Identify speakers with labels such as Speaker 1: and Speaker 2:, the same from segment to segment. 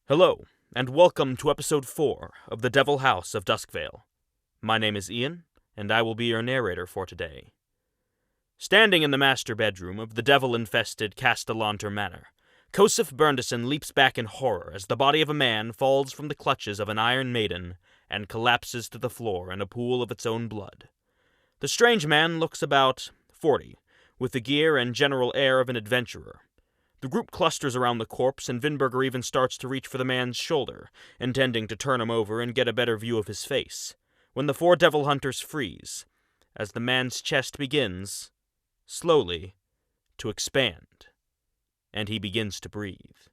Speaker 1: Hello, and welcome to Episode 4 of The Devil House of Duskvale. My name is Ian, and I will be your narrator for today. Standing in the master bedroom of the devil-infested Castellanter Manor, Kosef leaps back in horror as the body of a man falls from the clutches of an iron maiden and collapses to the floor in a pool of its own blood. The strange man looks about 40, with the gear and general air of an adventurer. The group clusters around the corpse, and Vinberger even starts to reach for the man's shoulder, intending to turn him over and get a better view of his face, when the four devil hunters freeze, as the man's chest begins, slowly, to expand, and he begins to breathe.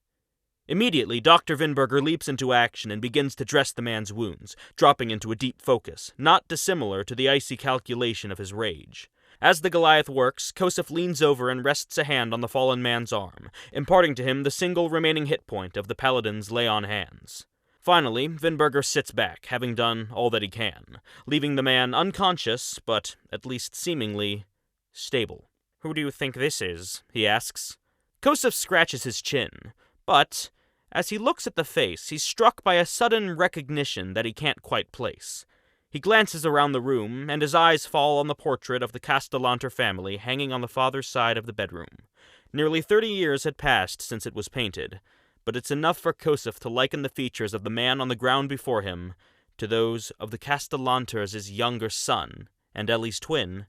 Speaker 1: Immediately, Dr. Vinberger leaps into action and begins to dress the man's wounds, dropping into a deep focus, not dissimilar to the icy calculation of his rage. As the Goliath works, Kosef leans over and rests a hand on the fallen man's arm, imparting to him the single remaining hit point of the paladin's lay-on hands. Finally, Vinberger sits back, having done all that he can, leaving the man unconscious, but at least seemingly stable. "Who do you think this is?" he asks. Kosef scratches his chin, but as he looks at the face, he's struck by a sudden recognition that he can't quite place. He glances around the room, and his eyes fall on the portrait of the Castellanter family hanging on the father's side of the bedroom. Nearly 30 years had passed since it was painted, but it's enough for Kosef to liken the features of the man on the ground before him to those of the Castellanters' younger son, and Ellie's twin,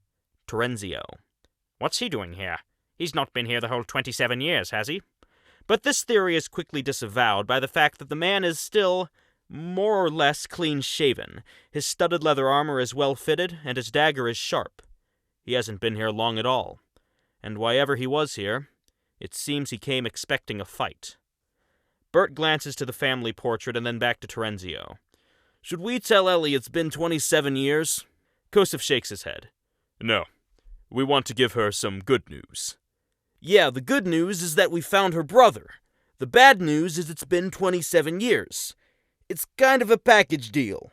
Speaker 1: Terenzio. "What's he doing here? He's not been here the whole 27 years, has he?" But this theory is quickly disavowed by the fact that the man is still more or less clean-shaven. His studded leather armor is well-fitted, and his dagger is sharp. He hasn't been here long at all, and why ever he was here, it seems he came expecting a fight. Bert glances to the family portrait and then back to Terenzio. "Should we tell Ellie it's been 27 years? Kosef shakes his head. "No. We want to give her some good news." "Yeah, the good news is that we found her brother. The bad news is it's been 27 years. It's kind of a package deal."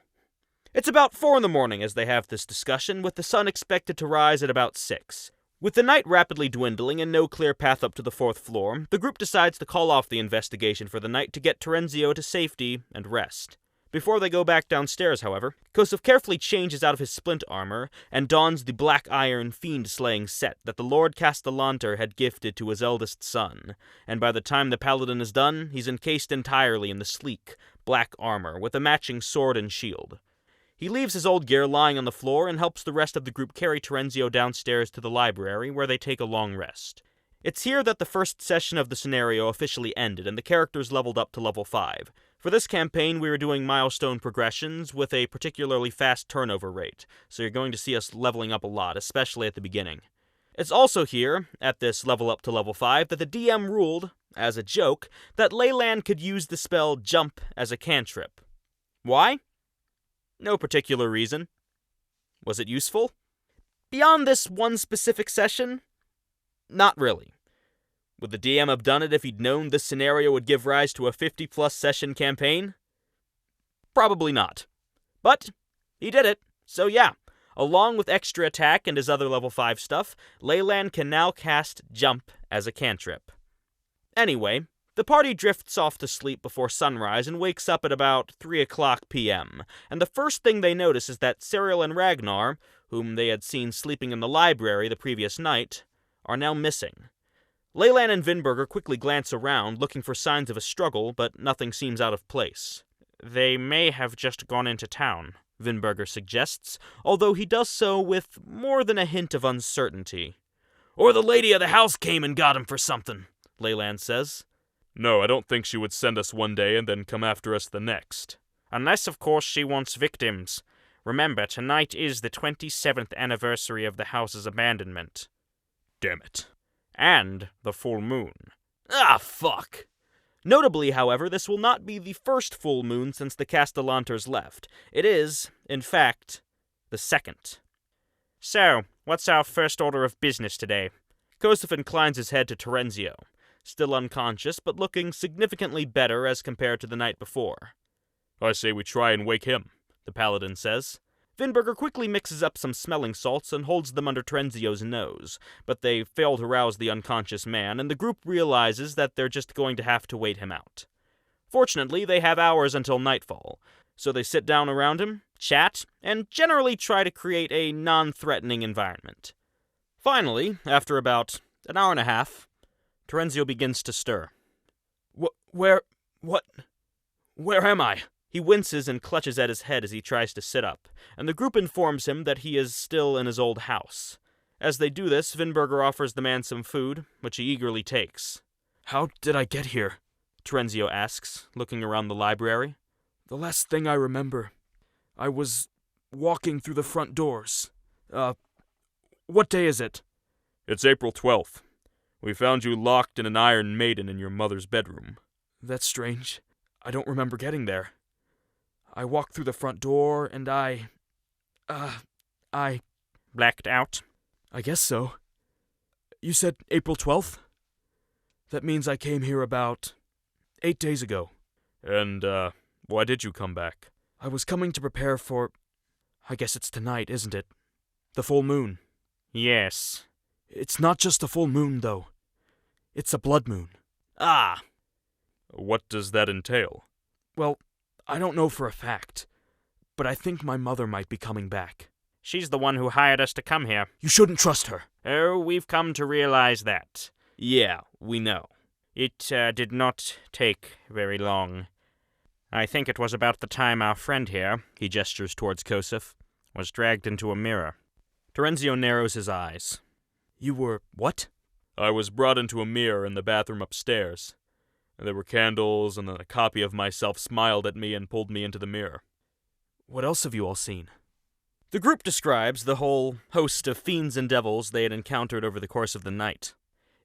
Speaker 1: It's about 4 in the morning as they have this discussion, with the sun expected to rise at about 6. With the night rapidly dwindling and no clear path up to the 4th floor, the group decides to call off the investigation for the night to get Terenzio to safety and rest. Before they go back downstairs, however, Kosef carefully changes out of his splint armor and dons the black iron fiend-slaying set that the Lord Castellanter had gifted to his eldest son, and by the time the paladin is done, he's encased entirely in the sleek, black armor with a matching sword and shield. He leaves his old gear lying on the floor and helps the rest of the group carry Terenzio downstairs to the library, where they take a long rest. It's here that the first session of the scenario officially ended and the characters leveled up to level 5. For this campaign, we were doing milestone progressions with a particularly fast turnover rate, so you're going to see us leveling up a lot, especially at the beginning. It's also here, at this level up to level 5, that the DM ruled, as a joke, that Leyland could use the spell Jump as a cantrip. Why? No particular reason. Was it useful? Beyond this one specific session? Not really. Would the DM have done it if he'd known this scenario would give rise to a 50-plus session campaign? Probably not. But he did it, so yeah. Along with extra attack and his other level 5 stuff, Leyland can now cast Jump as a cantrip. Anyway, the party drifts off to sleep before sunrise and wakes up at about 3 o'clock p.m., and the first thing they notice is that Cyril and Ragnar, whom they had seen sleeping in the library the previous night, are now missing. Leyland and Vinberger quickly glance around, looking for signs of a struggle, but nothing seems out of place. "They may have just gone into town," Vinberger suggests, although he does so with more than a hint of uncertainty. "Or the lady of the house came and got him for something," Leyland says. "No, I don't think she would send us one day and then come after us the next. Unless, of course, she wants victims. Remember, tonight is the 27th anniversary of the house's abandonment." "Damn it." "And the full moon." "Ah, fuck!" Notably, however, this will not be the first full moon since the Castellanters left. It is, in fact, the second. "So, what's our first order of business today?" Kosef inclines his head to Terenzio, still unconscious but looking significantly better as compared to the night before. "I say we try and wake him," the paladin says. Vinberger quickly mixes up some smelling salts and holds them under Terenzio's nose, but they fail to rouse the unconscious man, and the group realizes that they're just going to have to wait him out. Fortunately, they have hours until nightfall, so they sit down around him, chat, and generally try to create a non-threatening environment. Finally, after about an hour and a half, Terenzio begins to stir. Where am I? He winces and clutches at his head as he tries to sit up, and the group informs him that he is still in his old house. As they do this, Vinberger offers the man some food, which he eagerly takes. How did I get here? Terenzio asks, looking around the library. The last thing I remember, I was walking through the front doors. What day is it? It's April 12th. We found you locked in an iron maiden in your mother's bedroom. That's strange. I don't remember getting there. I walked through the front door, and I blacked out? I guess so. You said April 12th? That means I came here about 8 days ago. And, why did you come back? I was coming to prepare for... I guess it's tonight, isn't it? The full moon. Yes. It's not just a full moon, though. It's a blood moon. Ah! What does that entail? Well, I don't know for a fact, but I think my mother might be coming back. She's the one who hired us to come here. You shouldn't trust her. Oh, we've come to realize that. Yeah, we know. It did not take very long. I think it was about the time our friend here, he gestures towards Kosef, was dragged into a mirror. Terenzio narrows his eyes. You were what? I was brought into a mirror in the bathroom upstairs. There were candles, and then a copy of myself smiled at me and pulled me into the mirror. What else have you all seen? The group describes the whole host of fiends and devils they had encountered over the course of the night.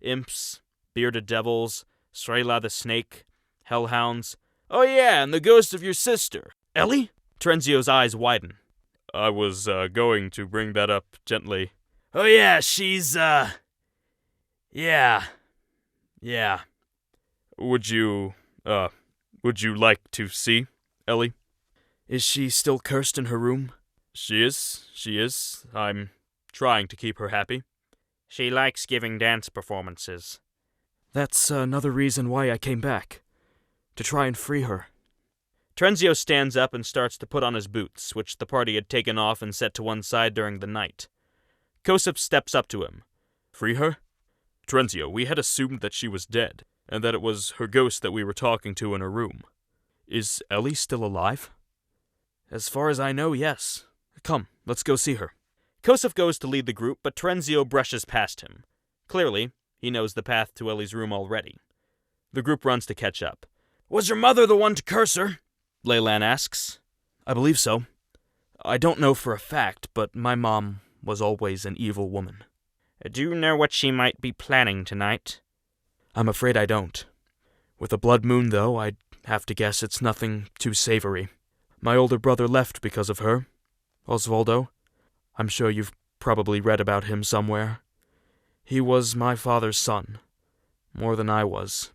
Speaker 1: Imps, bearded devils, Srela the snake, hellhounds. Oh yeah, and the ghost of your sister. Ellie? Terenzio's eyes widen. I was, going to bring that up gently. Oh yeah, she's, Yeah. Would you like to see, Ellie? Is she still cursed in her room? She is. I'm trying to keep her happy. She likes giving dance performances. That's another reason why I came back. To try and free her. Terenzio stands up and starts to put on his boots, which the party had taken off and set to one side during the night. Kosef steps up to him. Free her? Terenzio, we had assumed that she was dead, and that it was her ghost that we were talking to in her room. Is Ellie still alive? As far as I know, yes. Come, let's go see her. Kosef goes to lead the group, but Terenzio brushes past him. Clearly, he knows the path to Ellie's room already. The group runs to catch up. Was your mother the one to curse her? Leylan asks. I believe so. I don't know for a fact, but my mom was always an evil woman. Do you know what she might be planning tonight? I'm afraid I don't. With a blood moon, though, I'd have to guess it's nothing too savory. My older brother left because of her. Osvaldo. I'm sure you've probably read about him somewhere. He was my father's son. More than I was.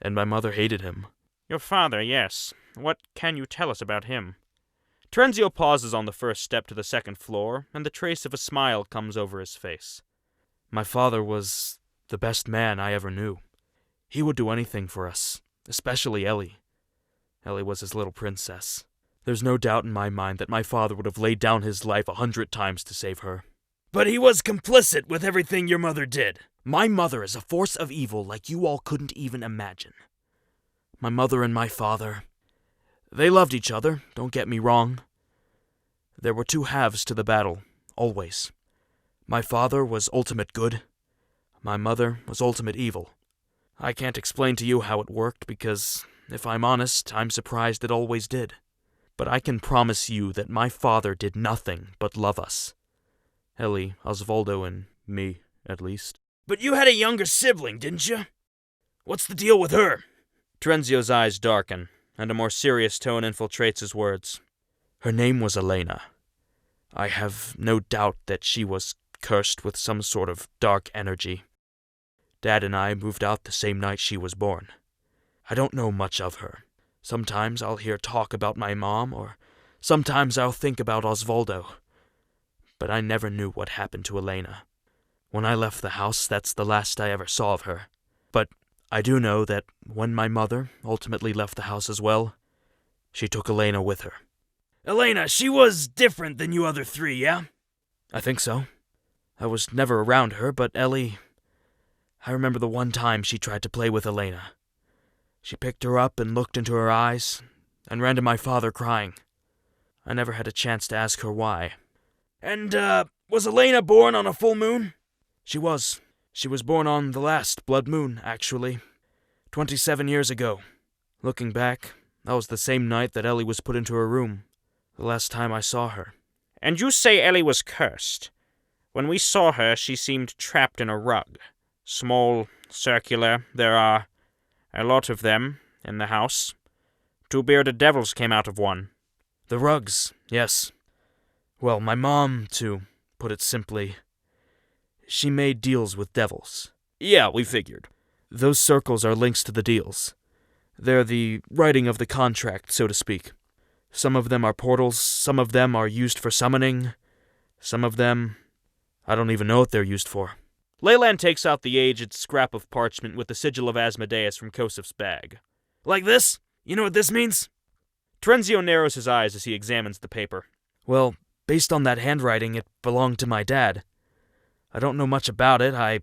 Speaker 1: And my mother hated him. Your father, yes. What can you tell us about him? Terenzio pauses on the first step to the second floor, and the trace of a smile comes over his face. My father was the best man I ever knew. He would do anything for us, especially Ellie. Ellie was his little princess. There's no doubt in my mind that my father would have laid down his life 100 times to save her. But he was complicit with everything your mother did. My mother is a force of evil like you all couldn't even imagine. My mother and my father, they loved each other, don't get me wrong. There were two halves to the battle, always. My father was ultimate good. My mother was ultimate evil. I can't explain to you how it worked because, if I'm honest, I'm surprised it always did. But I can promise you that my father did nothing but love us. Ellie, Osvaldo, and me, at least. But you had a younger sibling, didn't you? What's the deal with her? Terenzio's eyes darken, and a more serious tone infiltrates his words. Her name was Elena. I have no doubt that she was cursed with some sort of dark energy. Dad and I moved out the same night she was born. I don't know much of her. Sometimes I'll hear talk about my mom, or sometimes I'll think about Osvaldo. But I never knew what happened to Elena. When I left the house, that's the last I ever saw of her. But I do know that when my mother ultimately left the house as well, she took Elena with her.
Speaker 2: Elena, she was different than you other three, yeah?
Speaker 1: I think so. I was never around her, but Ellie... I remember the one time she tried to play with Elena. She picked her up and looked into her eyes, and ran to my father crying. I never had a chance to ask her why.
Speaker 2: And, was Elena born on a full moon?
Speaker 1: She was. She was born on the last blood moon, actually. 27 years ago. Looking back, that was the same night that Ellie was put into her room. The last time I saw her.
Speaker 3: And you say Ellie was cursed. When we saw her, she seemed trapped in a rug. Small, circular, there are a lot of them in the house. 2 bearded devils came out of one.
Speaker 1: The rugs, yes. Well, my mom, to put it simply, she made deals with devils.
Speaker 2: Yeah, we figured.
Speaker 1: Those circles are links to the deals. They're the writing of the contract, so to speak. Some of them are portals, some of them are used for summoning, some of them... I don't even know what they're used for.
Speaker 3: Leyland takes out the aged scrap of parchment with the sigil of Asmodeus from Kosef's bag.
Speaker 2: Like this? You know what this means?
Speaker 3: Trenzio narrows his eyes as he examines the paper.
Speaker 1: Well, based on that handwriting, it belonged to my dad. I don't know much about it. I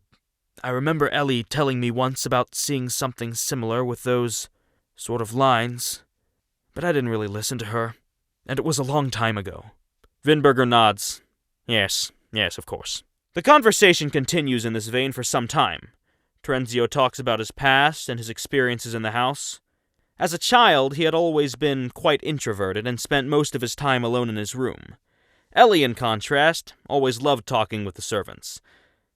Speaker 1: remember Ellie telling me once about seeing something similar with those sort of lines, but I didn't really listen to her, and it was a long time ago.
Speaker 3: Vinberger nods. Yes, of course. The conversation continues in this vein for some time. Trenzio talks about his past and his experiences in the house. As a child, he had always been quite introverted and spent most of his time alone in his room. Ellie, in contrast, always loved talking with the servants.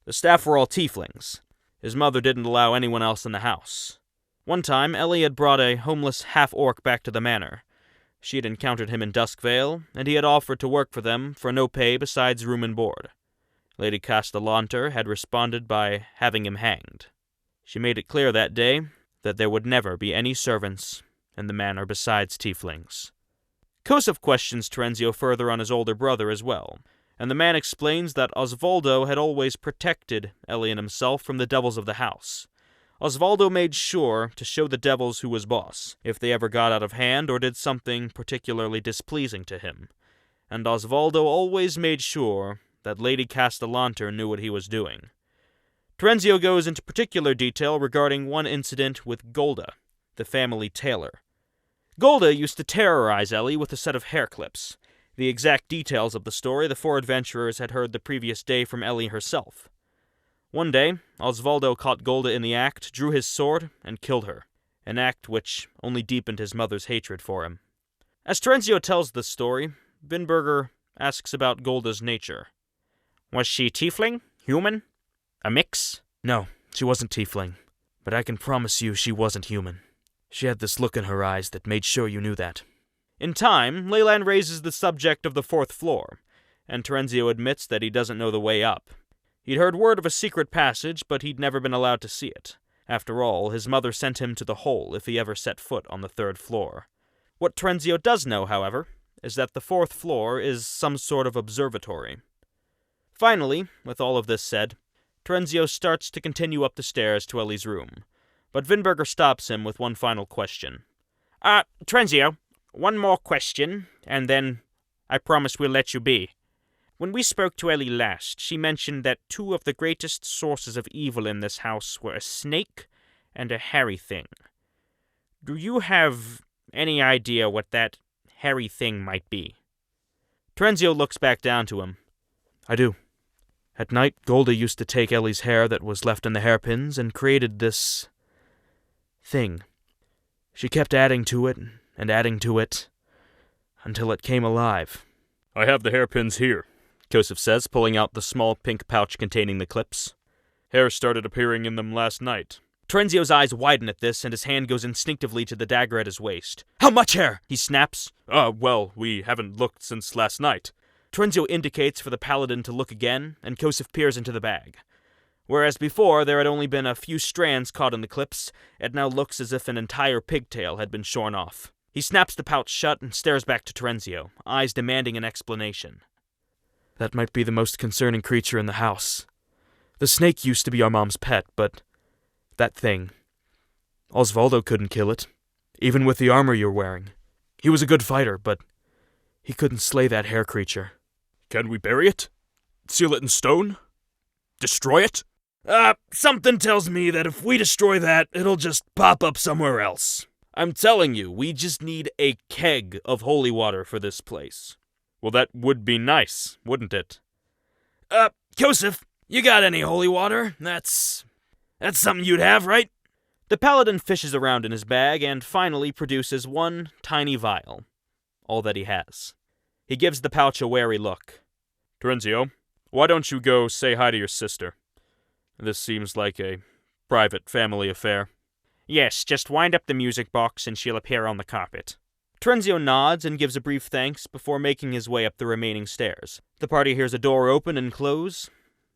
Speaker 3: The staff were all tieflings. His mother didn't allow anyone else in the house. One time, Ellie had brought a homeless half-orc back to the manor. She had encountered him in Duskvale, and he had offered to work for them for no pay besides room and board. Lady Castellanter had responded by having him hanged. She made it clear that day that there would never be any servants in the manor besides tieflings. Kosef questions Trenzio further on his older brother as well, and the man explains that Osvaldo had always protected Ellie and himself from the devils of the house. Osvaldo made sure to show the devils who was boss, if they ever got out of hand or did something particularly displeasing to him. And Osvaldo always made sure that Lady Castellanter knew what he was doing. Trenzio goes into particular detail regarding one incident with Golda, the family tailor. Golda used to terrorize Ellie with a set of hair clips. The exact details of the story the 4 adventurers had heard the previous day from Ellie herself. One day, Osvaldo caught Golda in the act, drew his sword, and killed her, an act which only deepened his mother's hatred for him. As Trenzio tells this story, Vinberger asks about Golda's nature. Was she tiefling? Human? A mix?
Speaker 1: No, she wasn't tiefling, but I can promise you she wasn't human. She had this look in her eyes that made sure you knew that.
Speaker 3: In time, Leyland raises the subject of the 4th floor, and Trenzio admits that he doesn't know the way up. He'd heard word of a secret passage, but he'd never been allowed to see it. After all, his mother sent him to the hole if he ever set foot on the 3rd floor. What Trenzio does know, however, is that the 4th floor is some sort of observatory. Finally, with all of this said, Trenzio starts to continue up the stairs to Ellie's room, but Vinberger stops him with one final question. Trenzio, one more question, and then I promise we'll let you be. When we spoke to Ellie last, she mentioned that 2 of the greatest sources of evil in this house were a snake and a hairy thing. Do you have any idea what that hairy thing might be?
Speaker 1: Trenzio looks back down to him. I do. At night, Golda used to take Ellie's hair that was left in the hairpins and created this... thing. She kept adding to it, until it came alive.
Speaker 2: I have the hairpins here, Kosef says, pulling out the small pink pouch containing the clips. Hair started appearing in them last night.
Speaker 3: Trenzio's eyes widen at this, and his hand goes instinctively to the dagger at his waist. How much hair? He snaps.
Speaker 2: Well, we haven't looked since last night.
Speaker 3: Trenzio indicates for the paladin to look again, and Kosef peers into the bag. Whereas before there had only been a few strands caught in the clips, it now looks as if an entire pigtail had been shorn off. He snaps the pouch shut and stares back to Trenzio, eyes demanding an explanation.
Speaker 1: That might be the most concerning creature in the house. The snake used to be our mom's pet, but that thing,
Speaker 3: Osvaldo couldn't kill it, even with the armor you're wearing. He was a good fighter, but he couldn't slay that hair creature.
Speaker 2: Can we bury it? Seal it in stone? Destroy it?
Speaker 3: Something tells me that if we destroy that, it'll just pop up somewhere else. I'm telling you, we just need a keg of holy water for this place.
Speaker 2: Well, that would be nice, wouldn't it?
Speaker 3: Kosef, you got any holy water? That's something you'd have, right? The paladin fishes around in his bag and finally produces one tiny vial. All that he has. He gives the pouch a wary look.
Speaker 2: Terenzio, why don't you go say hi to your sister? This seems like a private family affair.
Speaker 3: Yes, just wind up the music box and she'll appear on the carpet. Terenzio nods and gives a brief thanks before making his way up the remaining stairs. The party hears a door open and close,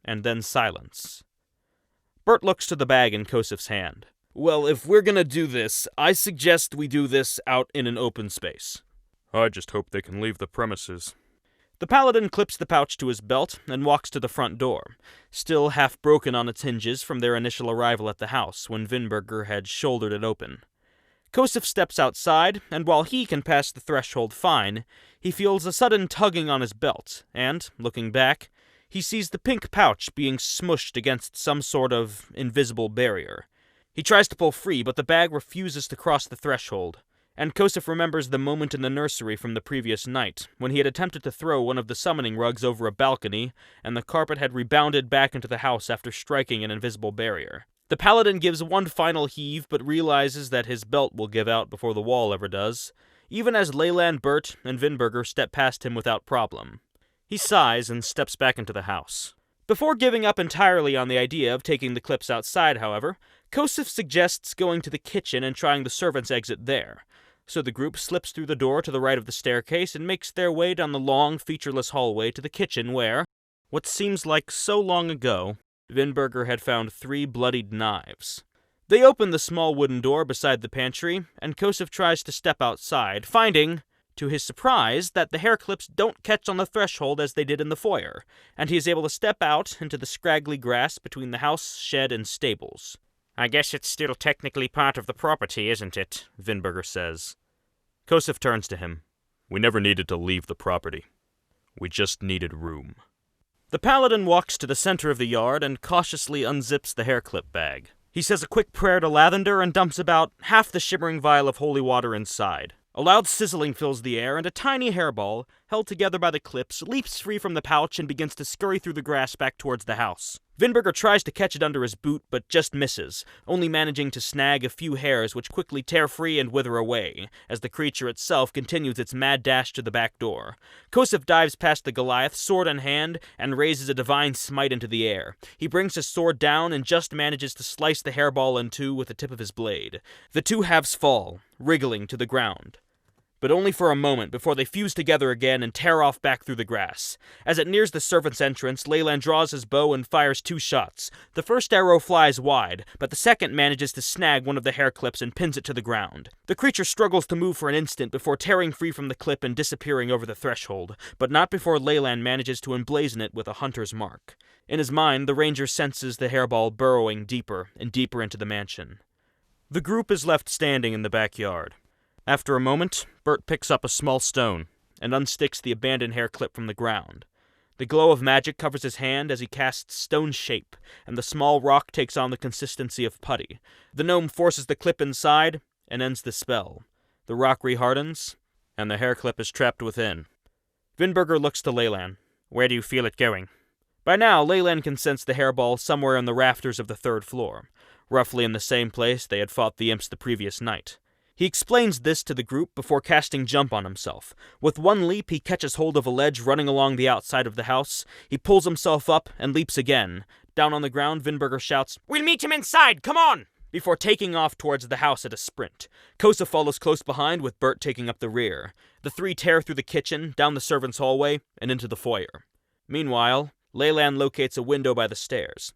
Speaker 3: and then silence. Bert looks to the bag in Kosef's hand. Well, if we're gonna do this, I suggest we do this out in an open space.
Speaker 2: I just hope they can leave the premises.
Speaker 3: The paladin clips the pouch to his belt and walks to the front door, still half broken on its hinges from their initial arrival at the house when Vinberger had shouldered it open. Kosef steps outside, and while he can pass the threshold fine, he feels a sudden tugging on his belt, and, looking back, he sees the pink pouch being smushed against some sort of invisible barrier. He tries to pull free, but the bag refuses to cross the threshold. And Kosef remembers the moment in the nursery from the previous night, when he had attempted to throw one of the summoning rugs over a balcony, and the carpet had rebounded back into the house after striking an invisible barrier. The paladin gives one final heave, but realizes that his belt will give out before the wall ever does, even as Leyland, Bert, and Vinberger step past him without problem. He sighs and steps back into the house. Before giving up entirely on the idea of taking the clips outside, however, Kosef suggests going to the kitchen and trying the servants' exit there. So the group slips through the door to the right of the staircase and makes their way down the long, featureless hallway to the kitchen where, what seems like so long ago, Vinberger had found 3 bloodied knives. They open the small wooden door beside the pantry, and Kosef tries to step outside, finding, to his surprise, that the hair clips don't catch on the threshold as they did in the foyer, and he is able to step out into the scraggly grass between the house, shed, and stables. I guess it's still technically part of the property, isn't it? Vinberger says. Kosef turns to him.
Speaker 2: We never needed to leave the property. We just needed room.
Speaker 3: The paladin walks to the center of the yard and cautiously unzips the hair clip bag. He says a quick prayer to Lavender and dumps about half the shimmering vial of holy water inside. A loud sizzling fills the air, and a tiny hairball, held together by the clips, leaps free from the pouch and begins to scurry through the grass back towards the house. Vinberger tries to catch it under his boot, but just misses, only managing to snag a few hairs which quickly tear free and wither away, as the creature itself continues its mad dash to the back door. Kosef dives past the Goliath, sword in hand, and raises a divine smite into the air. He brings his sword down and just manages to slice the hairball in two with the tip of his blade. The two halves fall, wriggling to the ground, but only for a moment before they fuse together again and tear off back through the grass. As it nears the servant's entrance, Leyland draws his bow and fires 2 shots. The first arrow flies wide, but the second manages to snag one of the hair clips and pins it to the ground. The creature struggles to move for an instant before tearing free from the clip and disappearing over the threshold, but not before Leyland manages to emblazon it with a hunter's mark. In his mind, the ranger senses the hairball burrowing deeper and deeper into the mansion. The group is left standing in the backyard. After a moment, Bert picks up a small stone and unsticks the abandoned hair clip from the ground. The glow of magic covers his hand as he casts stone shape, and the small rock takes on the consistency of putty. The gnome forces the clip inside and ends the spell. The rock rehardens, and the hair clip is trapped within. Vinberger looks to Leyland. Where do you feel it going? By now, Leyland can sense the hairball somewhere in the rafters of the 3rd floor, roughly in the same place they had fought the imps the previous night. He explains this to the group before casting Jump on himself. With one leap, he catches hold of a ledge running along the outside of the house. He pulls himself up and leaps again. Down on the ground, Vinberger shouts, "We'll meet him inside, come on!" before taking off towards the house at a sprint. Kosef follows close behind, with Bert taking up the rear. The 3 tear through the kitchen, down the servants' hallway, and into the foyer. Meanwhile, Leyland locates a window by the stairs.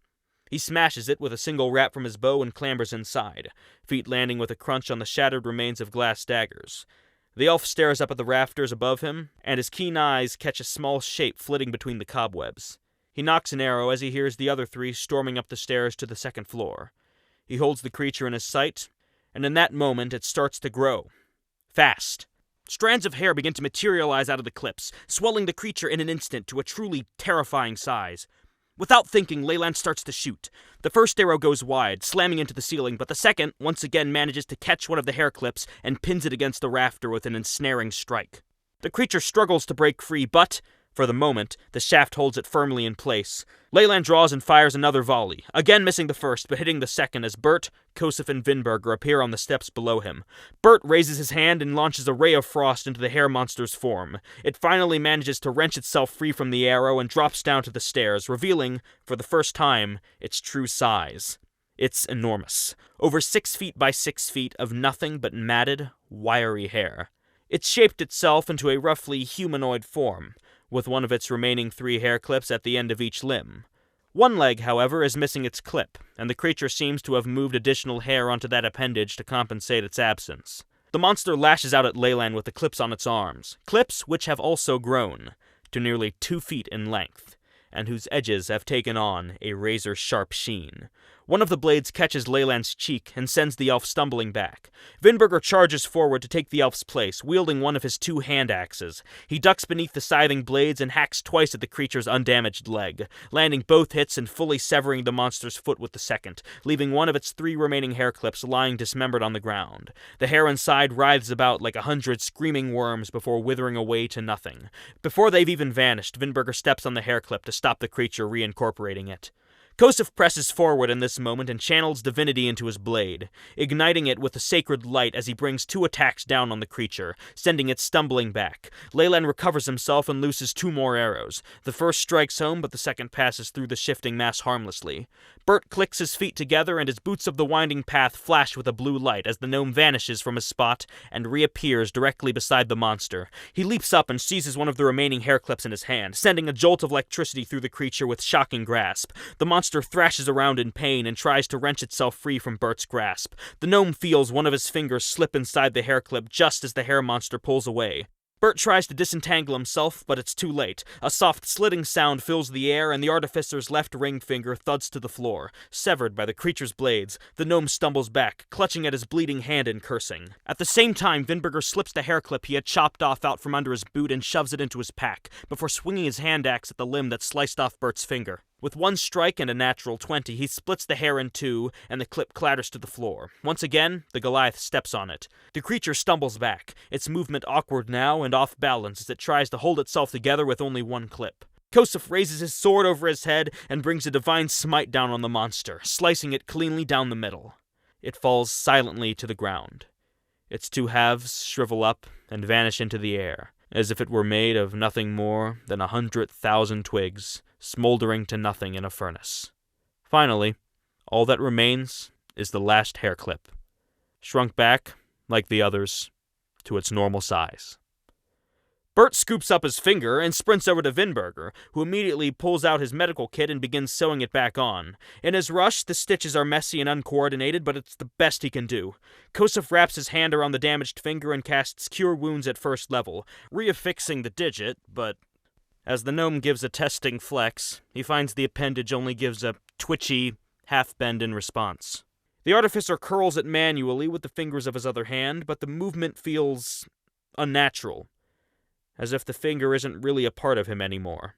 Speaker 3: He smashes it with a single rap from his bow and clambers inside, feet landing with a crunch on the shattered remains of glass daggers. The elf stares up at the rafters above him, and his keen eyes catch a small shape flitting between the cobwebs. He knocks an arrow as he hears the other 3 storming up the stairs to the 2nd floor. He holds the creature in his sight, and in that moment it starts to grow. Fast. Strands of hair begin to materialize out of the clips, swelling the creature in an instant to a truly terrifying size. Without thinking, Leyland starts to shoot. The first arrow goes wide, slamming into the ceiling, but the second once again manages to catch one of the hair clips and pins it against the rafter with an ensnaring strike. The creature struggles to break free, but, for the moment, the shaft holds it firmly in place. Leyland draws and fires another volley, again missing the first, but hitting the second as Bert, Kosef, and Vinberger appear on the steps below him. Bert raises his hand and launches a ray of frost into the hair monster's form. It finally manages to wrench itself free from the arrow and drops down to the stairs, revealing, for the first time, its true size. It's enormous. Over 6 feet by 6 feet of nothing but matted, wiry hair. It's shaped itself into a roughly humanoid form, with one of its remaining 3 hair clips at the end of each limb. One leg, however, is missing its clip, and the creature seems to have moved additional hair onto that appendage to compensate its absence. The monster lashes out at Leyland with the clips on its arms, clips which have also grown to nearly 2 feet in length, and whose edges have taken on a razor-sharp sheen. One of the blades catches Leyland's cheek and sends the elf stumbling back. Vinberger charges forward to take the elf's place, wielding one of his 2 hand axes. He ducks beneath the scything blades and hacks twice at the creature's undamaged leg, landing both hits and fully severing the monster's foot with the second, leaving one of its 3 remaining hair clips lying dismembered on the ground. The hair inside writhes about like 100 screaming worms before withering away to nothing. Before they've even vanished, Vinberger steps on the hair clip to stop the creature reincorporating it. Kosef presses forward in this moment and channels divinity into his blade, igniting it with a sacred light as he brings 2 attacks down on the creature, sending it stumbling back. Leyland recovers himself and looses 2 more arrows. The first strikes home, but the second passes through the shifting mass harmlessly. Bert clicks his feet together and his boots of the winding path flash with a blue light as the gnome vanishes from his spot and reappears directly beside the monster. He leaps up and seizes one of the remaining hair clips in his hand, sending a jolt of electricity through the creature with shocking grasp. The monster thrashes around in pain and tries to wrench itself free from Bert's grasp. The gnome feels one of his fingers slip inside the hair clip just as the hair monster pulls away. Bert tries to disentangle himself, but it's too late. A soft slitting sound fills the air, and the artificer's left ring finger thuds to the floor, severed by the creature's blades. The gnome stumbles back, clutching at his bleeding hand and cursing. At the same time, Vinberger slips the hair clip he had chopped off out from under his boot and shoves it into his pack, before swinging his hand axe at the limb that sliced off Bert's finger. With 1 strike and a natural 20, he splits the hair in 2, and the clip clatters to the floor. Once again, the Goliath steps on it. The creature stumbles back, its movement awkward now and off balance as it tries to hold itself together with only 1 clip. Kosef raises his sword over his head and brings a divine smite down on the monster, slicing it cleanly down the middle. It falls silently to the ground. Its 2 halves shrivel up and vanish into the air, as if it were made of nothing more than 100,000 twigs, smoldering to nothing in a furnace. Finally, all that remains is the last hair clip, shrunk back, like the others, to its normal size. Bert scoops up his finger and sprints over to Vinberger, who immediately pulls out his medical kit and begins sewing it back on. In his rush, the stitches are messy and uncoordinated, but it's the best he can do. Kosef wraps his hand around the damaged finger and casts Cure Wounds at first level, reaffixing the digit, but as the gnome gives a testing flex, he finds the appendage only gives a twitchy half-bend in response. The artificer curls it manually with the fingers of his other hand, but the movement feels unnatural, as if the finger isn't really a part of him anymore.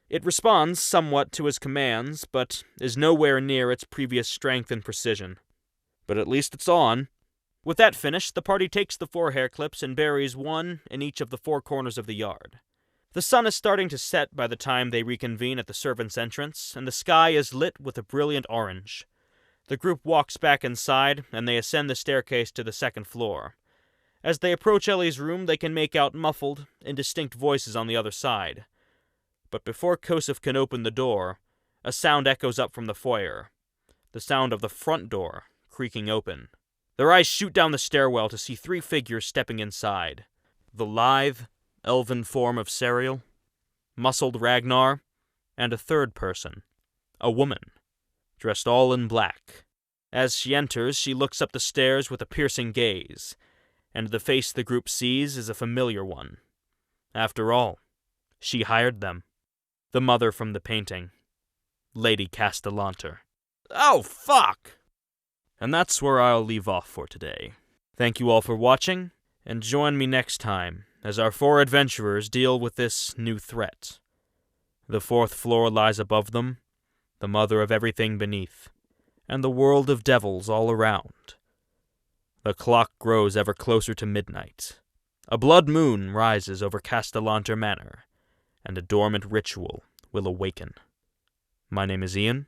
Speaker 3: It responds somewhat to his commands, but is nowhere near its previous strength and precision. But at least it's on. With that finished, the party takes the 4 hair clips and buries 1 in each of the 4 corners of the yard. The sun is starting to set by the time they reconvene at the servants' entrance, and the sky is lit with a brilliant orange. The group walks back inside, and they ascend the staircase to the 2nd floor. As they approach Ellie's room, they can make out muffled, indistinct voices on the other side. But before Kosef can open the door, a sound echoes up from the foyer. The sound of the front door creaking open. Their eyes shoot down the stairwell to see 3 figures stepping inside. The lithe, elven form of Serial, muscled Ragnar, and a 3rd person, a woman, dressed all in black. As she enters, she looks up the stairs with a piercing gaze, and the face the group sees is a familiar one. After all, she hired them. The mother from the painting, Lady Castellanter.
Speaker 1: Oh, fuck!
Speaker 3: And that's where I'll leave off for today. Thank you all for watching, and join me next time as our 4 adventurers deal with this new threat. The 4th floor lies above them, the mother of everything beneath, and the world of devils all around. The clock grows ever closer to midnight. A blood moon rises over Castellanter Manor, and a dormant ritual will awaken. My name is Ian,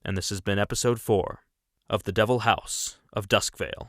Speaker 3: and this has been episode 4 of The Devil House of Duskvale.